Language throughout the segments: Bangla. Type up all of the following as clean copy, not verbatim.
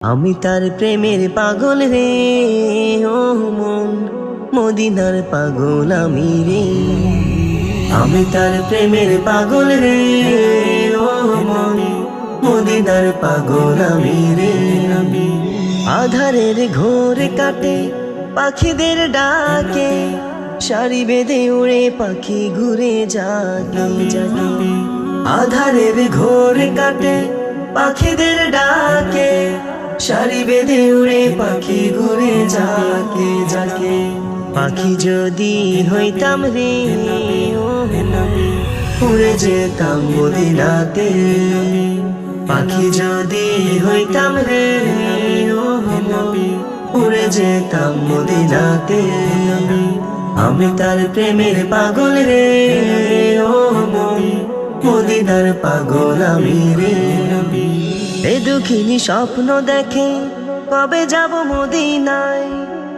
আমি তার প্রেমের পাগল রে, ও মন মদিনার পাগল আমি রে। আমি তার প্রেমের পাগল রে, ও মন মদিনার পাগল আমি রে। আধারের ঘোর কাটে পাখিদের ডাকে, সারি বেঁধে উড়ে পাখি ঘুরে জাগে জাগে। আধারের ঘোর কাটে পাখিদের ডাকে, সারি বেঁধে উড়ে পাখি ঘুরে যাকে যাকে। পাখি যদি হইতাম রে, ও উড়ে যেতাম মদিনাতে। পাখি যদি হইতাম রে, ও উড়ে যেতাম মদিনাতে। আমি তার প্রেমের পাগল রে, ও মদিনার পাগল আমি রে। এ দুঃখিনী স্বপ্ন দেখে কবে যাব মদিনায়,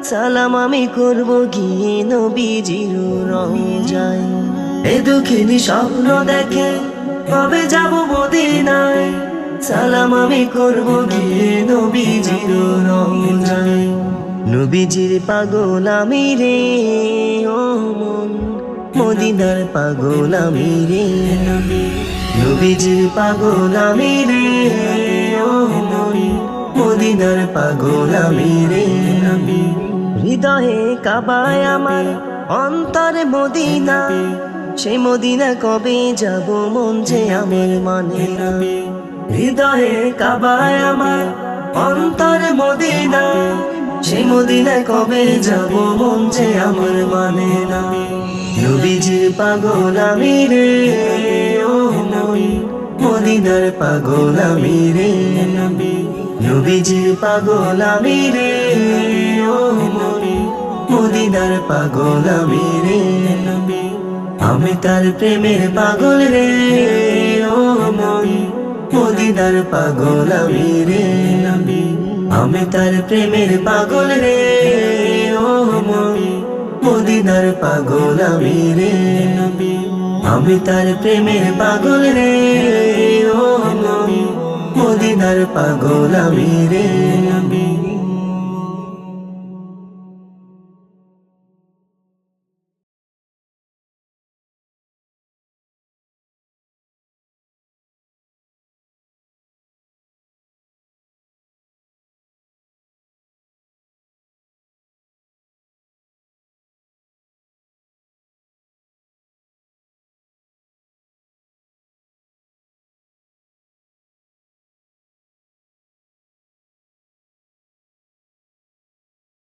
সালাম আমি করব গিয়ে নবীজির রওজায়। এ দুঃখিনী স্বপ্ন দেখে কবে যাব মদিনায়, সালাম আমি করব গিয়ে নবীজির রওজায়। নবীজির পাগল আমি রে, ও মন মদিনার পাগল আমি রে। নবীজির পাগল আমি রে, ও মন মদিনার পাগল আমি রে। হৃদয়ে কাবায় আমার, অন্তরে মদিনা, সেই মদিনা কবে যাব মন যে আমার মানে না। হৃদয়ে কাবায় আমার, অন্তরে মদিনা, সেই মদিনা কবে যাব মন যে আমার মানে না। নবীজির পাগল আমি রে, ও মদিনার পাগল আমি রে। নবীজির পাগল আমি রে, ও মদিনার পাগল আমি রে। আমি তার প্রেমের পাগল রে, ও মদিনার পাগল আমি রে। আমি তার প্রেমের পাগল রে, ও মদিনার পাগল আমি রে। আমি তার প্রেমের পাগল রে, ও মদিনার পাগল আমি রে।